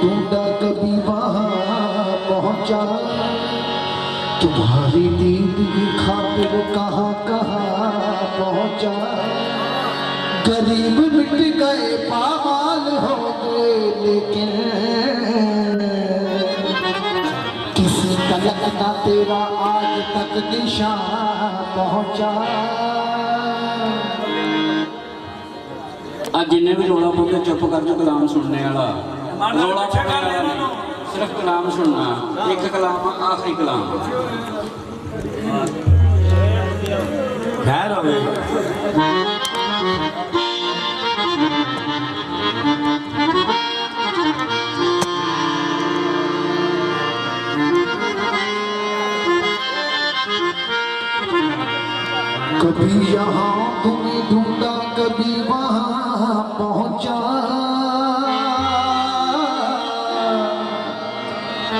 ढूंढा कभी वहां पहुंचा, तुम्हारी दीद की खातिर कहाँ कहाँ पहुंचा। गरीब मिट गए पामाल हो गए, लेकिन किसी तलक ना तेरा आज तक निशान पहुंचा। आज जिन्हें भी रोला पाते चुप कर जो कलाम सुनने वाला, रोला पाने वाला नहीं, सिर्फ कलाम सुनना। एक कलाम आखिरी कलाम खैर होवे। कभी यहाँ तुम्हें ढूंढा कभी वहां पहुंचा,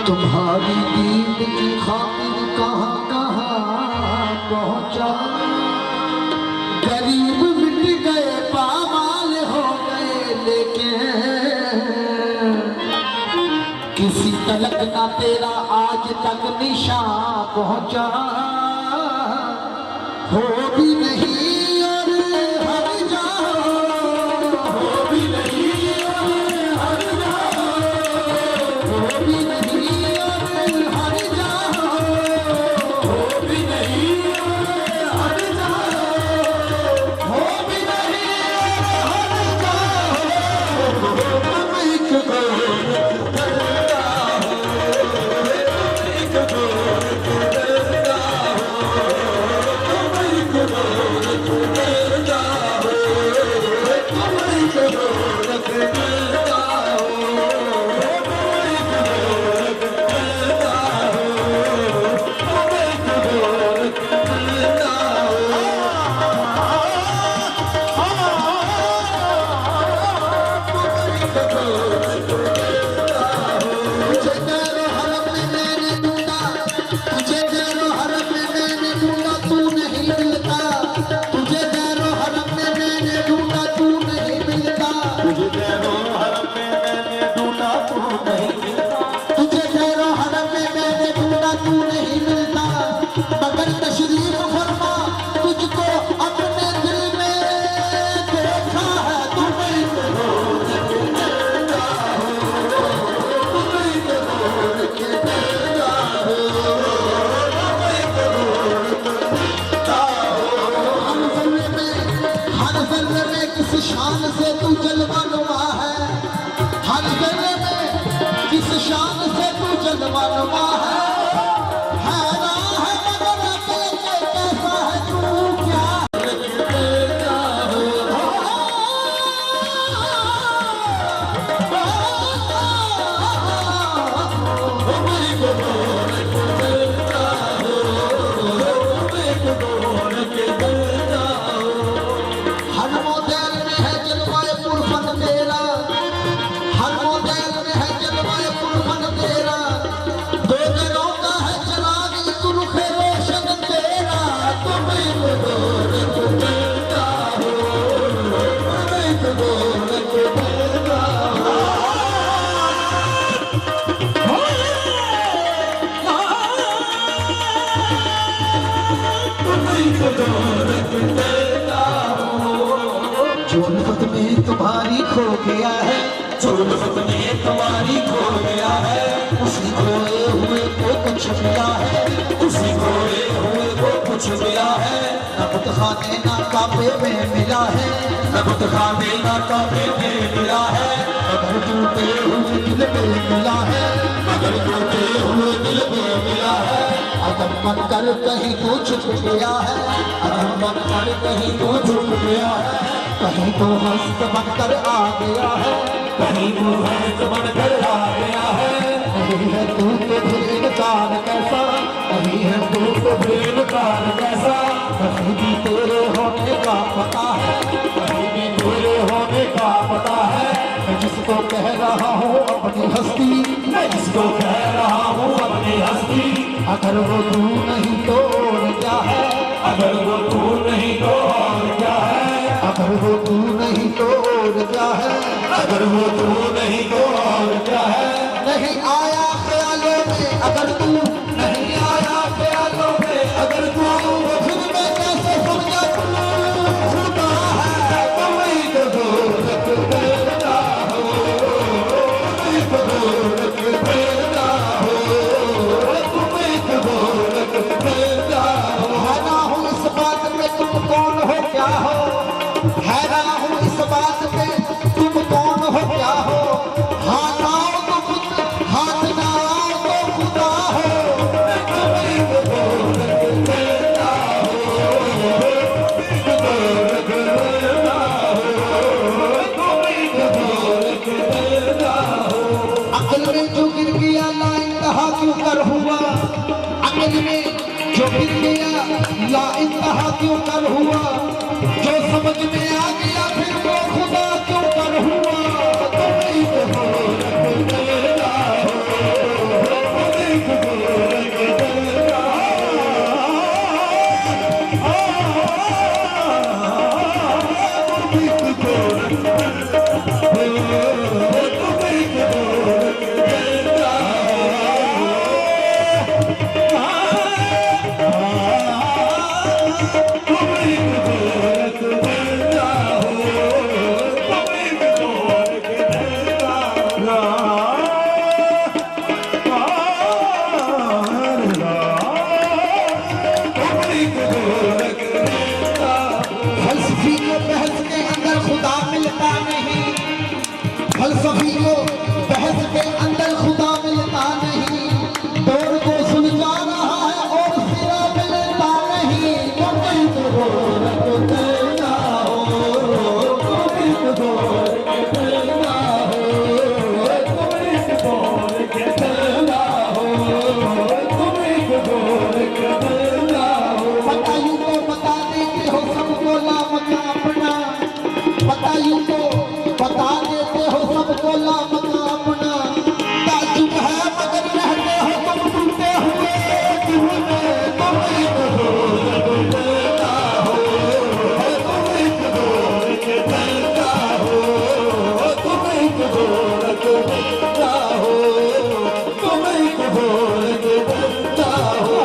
तुम्हारी दीद की खातिर कहाँ कहाँ पहुंचा। गरीब मिट गए पामाल हो गए, लेकिन किसी तलक ना तेरा आज तक निशान पहुंचा। हो भी नहीं और हर जाओ, हो भी नहीं और हर जाओ, हो भी नहीं और हर जाओ, हो भी नहीं और हर जाओ, हो भी नहीं और हर जाओ। तुम एक शान से तू जलवानुमा है, हर जगह में किस शान से तू जलवानुमा है। हैरान है मगर अकल के कैसा है तू क्या जुल्फत में तुम्हारी खो गया है, जुल्फत में तुम्हारी खो गया है। उसी खोए हुए को कुछ मिला है, उसी खोए हुए को कुछ मिला है। नबत खाने ना काबे में मिला है, नबत खाने ना काबे में मिला है। मगर टूटे हुए दिल में मिला है, मगर टूटे हुए दिल में मिला है। अगर मन कर कहीं तो छुप गया है, अगर मन कर कहीं तो छुप गया है। कहीं तो हस्त बनकर आ गया है, कहीं तो हस्त बनकर आ गया है। कहीं है तू तो फिर इनकार कैसा, कहीं है तू तो फिर इनकार कैसा। कहीं भी तेरे होने का पता है, कहीं भी तेरे होने का पता है। मैं जिसको कह रहा हूँ अपनी हस्ती, मैं जिसको कह रहा हूँ अपनी हस्ती। अगर वो तू नहीं तो और क्या है, अगर वो तू नहीं तो और क्या है। अगर वो तू नहीं तो और क्या है, अगर वो तू नहीं तो और क्या है। में जो गिर गया ला इंतहा क्यों कर हुआ, अकल में जो गिर गया ला इंतहा क्यों कर हुआ, जो समझ में आ गया फिर वो खुदा क्यों कर हुआ। तुम्हीं को गोरख देता हो, तुम्हीं को गोरख देता हो, तुम्हीं को गोरख फलसफी को बहस के अंदर खुदा मिलता नहीं, दौर को सुलझा रहा है और सिरा मिलता नहीं। तुम्हीं को गोरख देता हो, तुम्हीं को गोरख देता हो, तुम्हीं को गोरख देता हो, तुम्हीं को गोरख देता हो। बताइए तो बता देते हो सबको लाभ का अपना, बताइए तो बता देते हो सबको लाभ का अपना। ताजुब है मगर रहते हो तुम टूटे हुए क्यों में। तुम्हीं को गोरख देता हो, तुम्हीं को गोरख देता हो, तुम्हीं को गोरख देता हो, तुम्हीं को गोरख देता हो।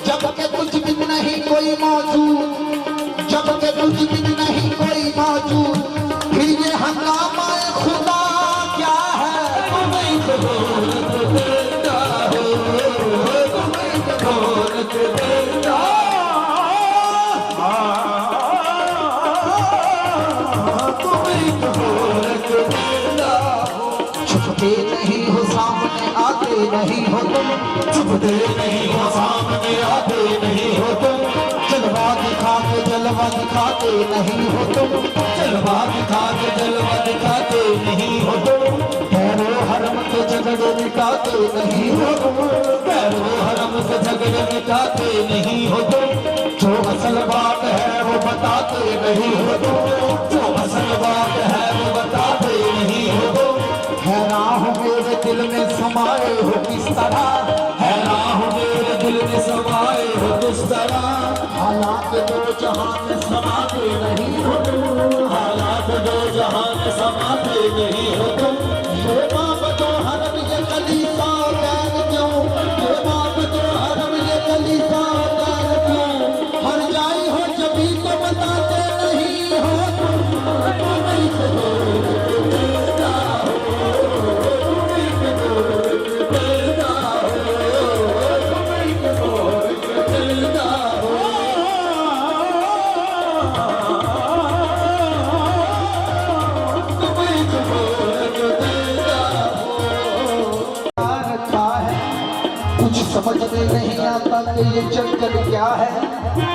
जबकि कुछ भी नहीं कोई मौजूद, जबकि कुछ भी नहीं कोई मौजूद, फिर ये हंगामा खुदा क्या है। तुम्हीं को गोरख देता हो, तुम्हीं को गोरख देता हो, तुम्हीं को गोरख देता हो। छुपते नहीं हो सामने आते नहीं हो तुम, छुपते नहीं हो सामने आते नहीं हो तुम, जलवा दिखा के जलवा दिखाते नहीं हो तुम, जलवा दिखा के जलवा दिखाते नहीं हो तुम। पैरो हरम के झगड़े मिटाते नहीं हो तुम, पैरो हरम के झगड़े मिटाते नहीं हो तुम। जो असल बात है वो बताते नहीं हो तुम, जो असल बात है वो बताते नहीं हो तुम। हैरान हो मेरे दिल में समाए हो किस तरह, हैरान हो मेरे दिल में समाए हो किस तरह। हालात दो जहां में समाते नहीं हो तुम, हालात दो जहां में समाते नहीं हो तुम। ये बाप तो हरम ये कलीसा गैर क्यों, ये बाप तो हरम ये कलीसा गैर क्यों। हर जाई हो जभी तो बताते नहीं हो तुम। तुम्हीं को गोरख देता हो, तुम्हीं को गोरख देता हो, तुम्हीं को गोरख देता हो। तुम्हीं को गोरख देता हो। रखा है कुछ समझ में नहीं आता कि ये चक्कर क्या है,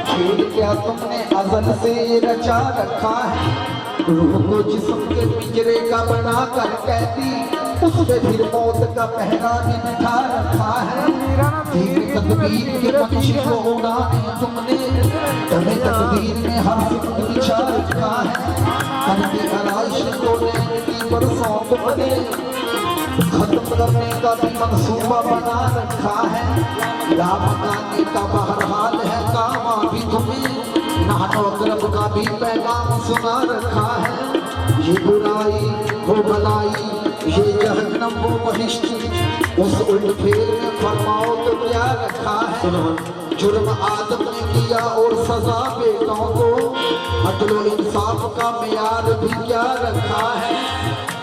खेल क्या तुमने अज़ल से ये रचा रखा है। रूह को जिस्म के पिंजरे का बना कर कहती, उसमें फिर मौत का पहरा भी बिठा रखा है। तेरी तकदीर के पंछी को उड़ाने तुमने, तुम्हें तकदीर में हर फिक्र बिछा रखा है। करके आराइश को नैन की बरसों तुमने, खत्म करने का भी मंसूबा बना रखा है। लामकाने का बहरहाल है काम भी तुम्हें, नानो अकरब का भी पैगाम सुना रखा है। ये बुराई वो भलाई, ये जहन्नम वो बहिश्त, उस उल्ट फेर में फरमाओ तो क्या रखा है। जुर्म आदम ने किया और सजा बेटों को, अदल व इंसाफ का मियार भी क्या रखा है।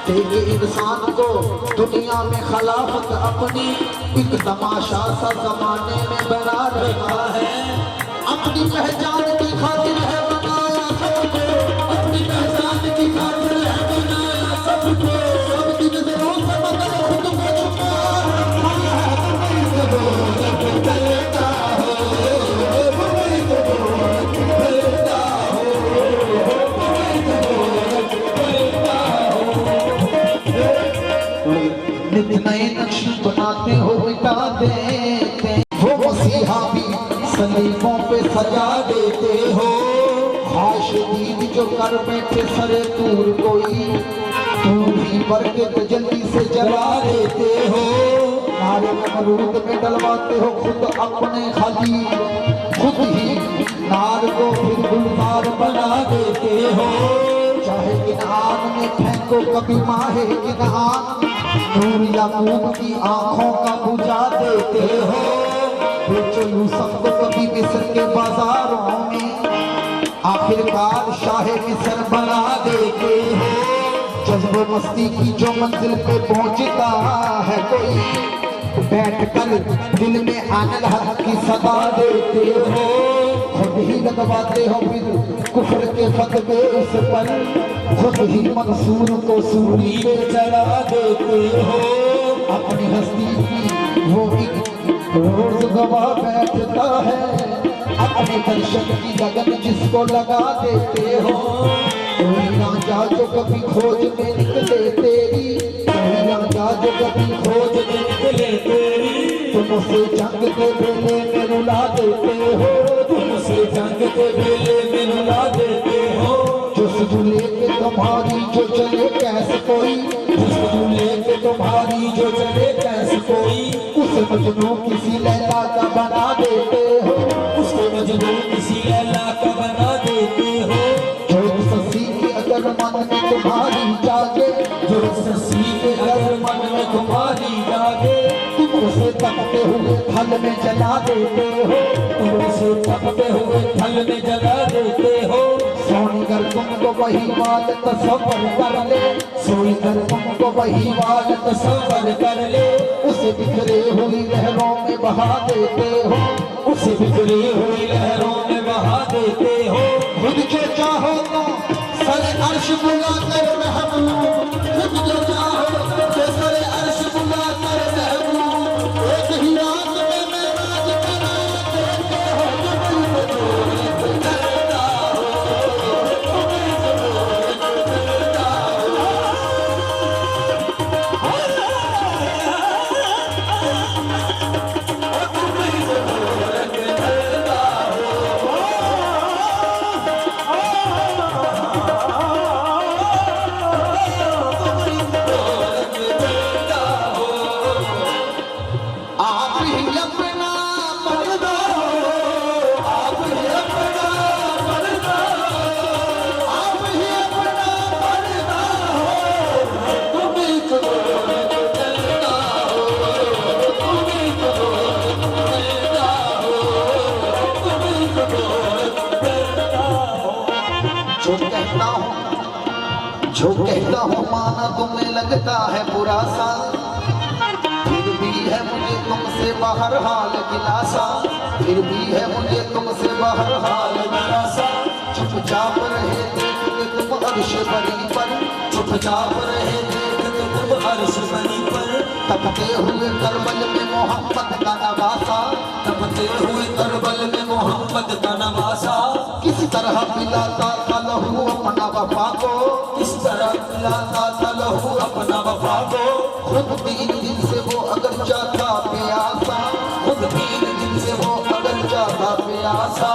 तेरे इंसान को दुनिया में खिलाफत अपनी एक तमाशा सा जमाने में बना रखा है। अपनी पहचान की खातिर है बनाया सबको, अपनी पहचान की खातिर है बनाया सबको। सब की नजरों से मगर खुद को छुपा रखा है। तुम्हीं को गोरख देता हो, सलीमों पे सजा देते हो, खाश दीद जो कर बैठे सरे दूर कोई, तू ही बरकत जल्दी से जला देते हो। नारे में मरूद में डलवाते हो खुद अपने खाली, खुद ही नार को फिर गुलजार बना देते हो। चाहे इनाम में फेंको कभी माहे इनाम, नूर याकूब की आंखों का बुझा देते हो। बेचो यूसुफ को कभी मिस्र के बाजारों में, आखिरकार शाहे मिस्र बना देते हो। जज्बो मस्ती की जो मंजिल पे पहुंचता है कोई, बैठकर दिल में आनंद हक की सदा देते हो। खुद ही लगवाते हो फिर कुफर के फतवे उस पर, खुद ही मंसूर को सूली पे चढ़ा देते हो। अपनी हस्ती की वो एक रोज गवा बैठता है, अपने दर्शन की लगन जिसको लगा देते हो। कोई राजा जो कभी खोज में निकले तेरी, कोई राजा जो कभी खोज में निकले तेरी, तुम उसे जंग के बेले में रुला देते हो, तुम उसे जंग के बेले में रुला देते हो। जुस्तजू लेके तुम्हारी जो चले कैसे कोई, जुस्तजू लेके तुम्हारी जो चले कैसे कोई, उसे मजनू किसी लैला का बना देते हो, उसको मजनू किसी लैला का बना देते हो। जो ससी के अगर मन में तुम्हारी जागे, जो ससी के अगर मन में तुम्हारी जागे, तुम उसे तपते हुए फल में जला देते हो, तुम उसे तपते हुए फल में जला देते हो। सोनी कर तुमको वही बात तसव्वुर कर ले, सोनी कर तुमको वही बात तसव्वुर कर ले, उसे बिखरे हुई लहरों में बहा देते हो, उसे बिखरे हुई लहरों में बहा देते हो। खुद जो चाहो तो सरे अर्श बुला कर महबूब, खुद जो चाहो तो सरे अर्श बुला कर महबूब, एक ही रात में मेराज करा देते हो। जो कहता हूँ माना तुम्हें लगता है बुरा सा, फिर भी है मुझे तुमसे बाहर हाल गिलासा, फिर भी है मुझे तुमसे बाहर हाल गिलासा। चुपचाप रहे देखते तुम अर्श बरी पर, चुपचाप रहे देखते तुम अर्श बरी पर, तपते हुए करबल में मोहब्बत का नवासा, तपते हुए करबल में मोहब्बत का नवासा। किस तरह पिलाता था लहू अपना वफा को, किस तरह पिलाता था लहू अपना वफा को। खुद 3 दिन से वो अगर जाता प्यासा, खुद 3 दिन से वो अगर जाता प्यासा।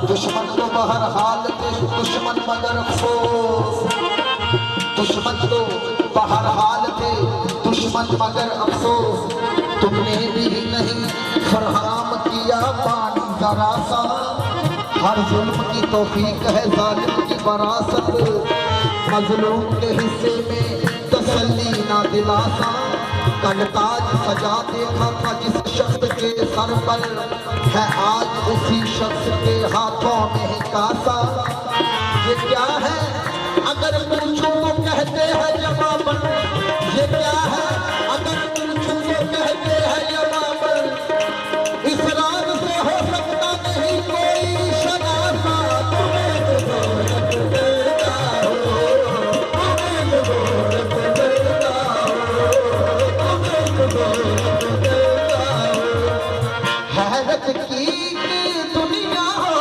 दुश्मन तो बहर हाल थे दुश्मन मगर अफसोस, दुश्मन तो बहर हाल थे दुश्मन मगर अफसोस। तुमने भी नहीं फरहाम किया पानी जरा सा, हर जुल्म की तौफीक है जालिम की वरासत, मजलूम के हिस्से में तसल्ली ना दिलासा। कल ताज सजा देखा था जिस शख्स के सर पर, है आज उसी शख्स के हाथों में कासा। ये क्या है अगर पूछूं तो कहते हैं जवाबन, ये क्या है अगर पूछूं तो कहते हैं जवाबन। इस राज से हो सकता नहीं कोई शनासा, तुम्हें तो दौलत देता हो, तुम्हें तो दौलत देता हो, तुम्हें तो दौलत देता हो। हैरत की दुनिया हो,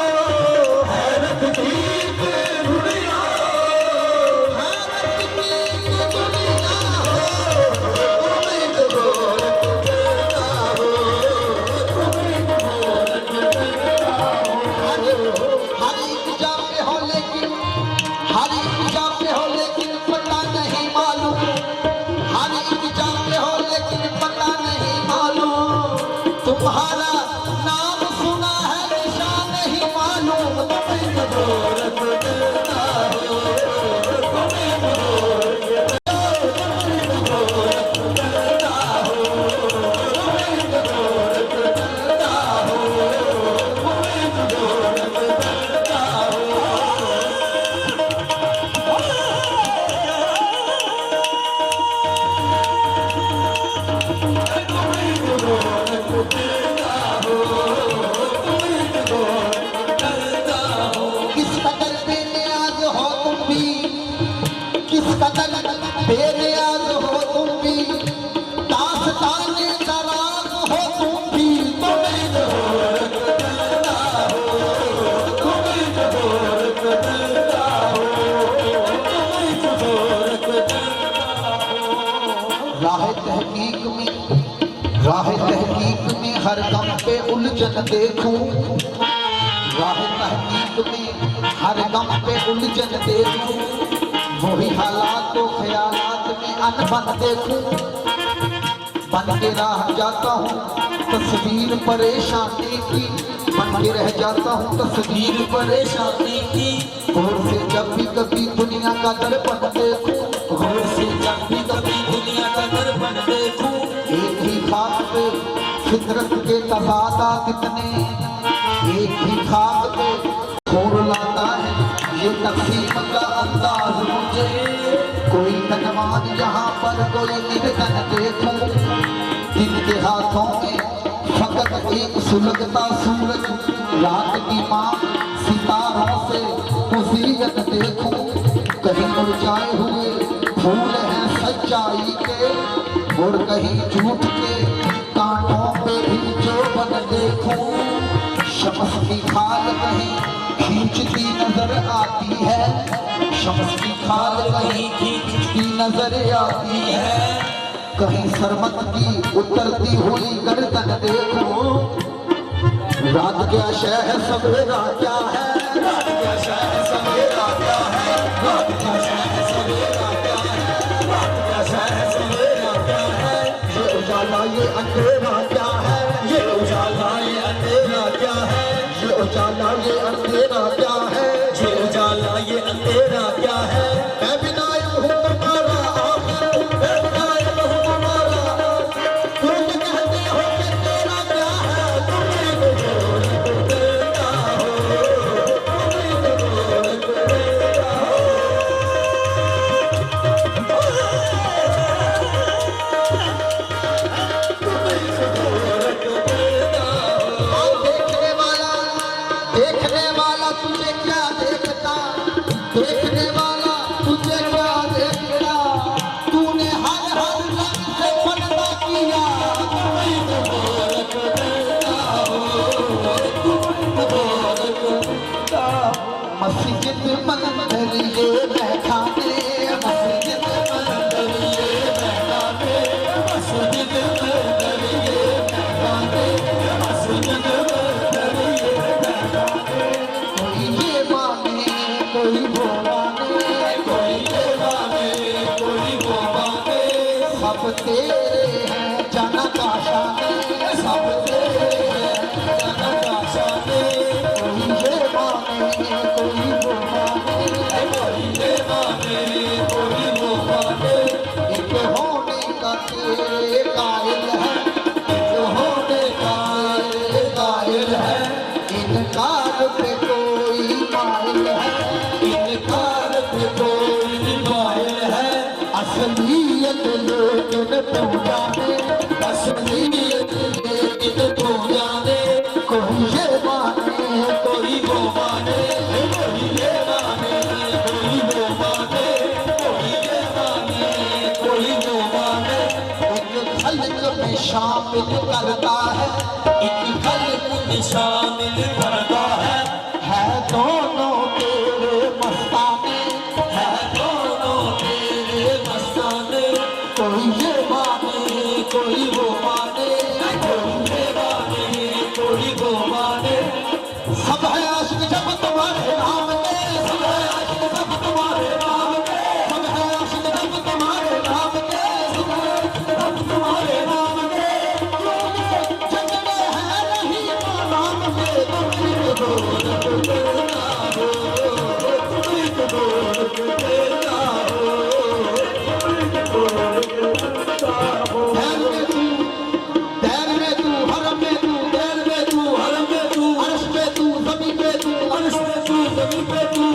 हैरत उलझन देखूं, राह तहकीक में हर गम पे उलझन देखूं, वही हालात तो ख्यालात में अनबन देखूं, बन के रह जाता हूँ तस्वीर परेशानी की, बन के रह जाता हूँ तस्वीर परेशानी की। गौर से जब भी कभी दुनिया का दर्पण देखूं, गौर से जब भी कभी दुनिया का दर्पण देखूं, एक ही खाक पे फितरत के तबादा कितने, एक ही खाक पे खोर लाता है ये तकसीम का अंदाज मुझे। कोई तकमान यहाँ पर कोई निर्धन देखूं, जिनके हाथों में फकत एक सुलगता सूरज, रात की माँ सितारों से वसीयत देखूं, कहीं मुरझाए हुए फूल हैं सच्चाई के, और कहीं झूठ के कांटों पे भी जो बन देखूं, शम्स की खाल कहीं खींचती नजर आती है, शम्स की खाल कहीं खींचती नजर आती है, कहीं सरमत की उतरती हुई गर्दन देखो। रात क्या शह सवेरा क्या है, रात क्या शह सवेरा क्या है, रात क्या शह सवेरा क्या है, रात क्या शह सवेरा क्या है, ये उजाला ये अंधेरा क्या है, ये उजाला ये अंधेरा क्या है, ये उजाला ये अंधेरा क्या है, ये उजाला ये अंधेरा क्या है। मैं भी नायब हूँ तुम्हारा आखिर, मैं भी नायब हूँ तुम्हारा आखिर, तुम कहते हो कि तेरा क्या है, तुम्हें तो जोड़ को देता हो, तुम्हें तो जोड़ को देता हो। देखने वाला तुझे क्या देखता, देखने वाला तुझे क्या देखता, तूने हर हर रंग से पर्दा किया, तुम्हें तो गोरख देता हो, तुम्हें तो गोरख देता हो। मस्जिद मंदिर ये महखाने, मस्जिद मंदिर ये महखाने, मस्जिद मंदिर ये महखाने, मस्जिद मंदिर ये महखाने। कोई ये माने कोई वो माने, कोई ये माने कोई वो माने, सब तेरे हैं जाना का शाने, सब तेरे हैं जाना का शाने। कोई ये माने कोई वो माने, कोई ये माने कोई वो माने। एक होने का तेरे कायल है, एक होने का तेरे कायल है, इनकार पे कोई माइल है, इनकार पे कोई माइल है। असलियत लेकिन तू जाने, असलियत लेकिन तू जाने। कोई ये माने कोई वो माने, कोई ये माने कोई वो माने, कोई ये माने कोई वो माने। एक खल्क में शामिल करता है, एक खल्क में शामिल करता है दोनों तेरे मस्ताने, है दोनों तेरे मस्ताने। कोई ये माने कोई वो माने, कोई ये माने कोई वो माने। सब है आशिक जब तुम्हारे नाम के, सब है आशिक जब तुम्हारे नाम के, सब है आशिक जब तुम्हारे नाम के, सब है आशिक जब तुम्हारे नाम के। लोग जग में है नहीं नाम के, तुम्हें तो गोरख देता हो, तुम्हें तो गोरख देता हो, तुम्हें तो गोरख देता हो। दैर में तू हरम में तू, दैर में तू हरम में तू, अर्श पे तू ज़मीन पे तू, अर्श पे तू ज़मीन पे तू।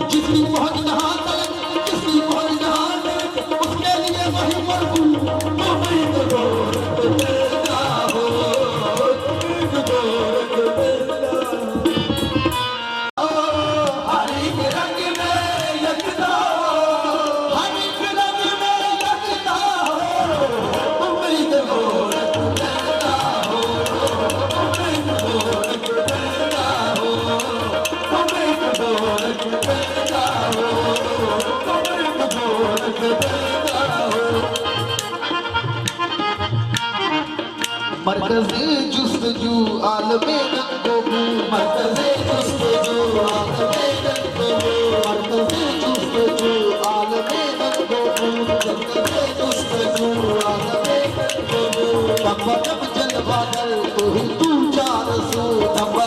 जिसकी पहुंच जहां तक, जिसकी पहुंच जहां तक, उसके लिए वही मरबू। तुम्हें तो गोरख देता हो, तुम्हें तो गोरख देता हो। हर एक रंग में यकता हो, हर एक रंग में यकता हो, तुम्हें तो गोरख देता हो, तुम्हें तो गोरख देता हो, तुम्हें तो गोरख देता हो, तुम्हें तो गोरख देता हो। मरकज़ी जुस्तजू आला आलमे रंगों मरकज़े जुस्तजू आलमे रंगों मरकज़े जुस्तजू आलमे रंगों मरकज़े जुस्तजू आलमे रंगों तब जलवा दल तू ही तू चार सू तब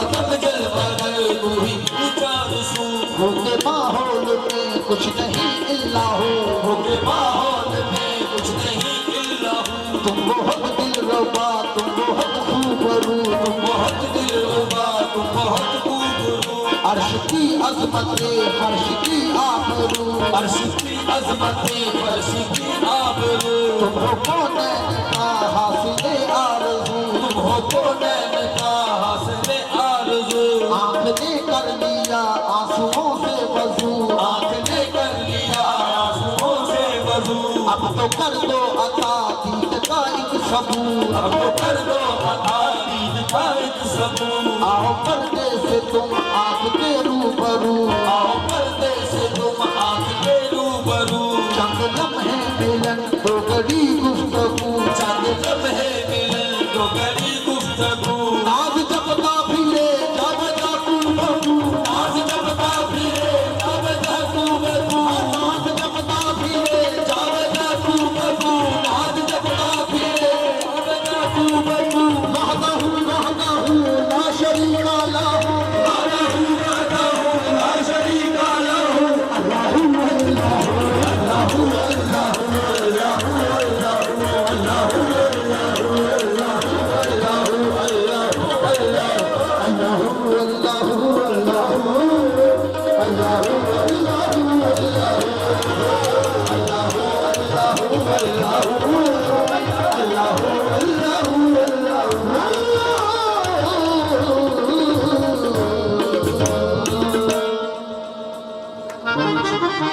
जलवा दल तू ही तू चार सू होके माहौल में कुछ नहीं इल्ला हो के माहौल में कुछ नहीं इल्ला हो तुम बहुत दिलरुबा तुम बहुत खूबरू तुम बहुत दिलरुबा तुम बहुत खूबरू अर्श की अज़मतें फर्श की आबरू अर्श की अज़मतें फर्श की आबरू तुम हो कौनैन का हासिले आरज़ू तुम हो कौनैन का हासिले आरज़ू आँख ने कर लिया आंसुओं से वज़ू आँख ने कर लिया आंसुओं से वज़ू अब तो कर दो अता दीद का एक सबूत अब तो कर दो अता दीद का एक सबूत आओ पर्दे से तुम आँख के रूबरू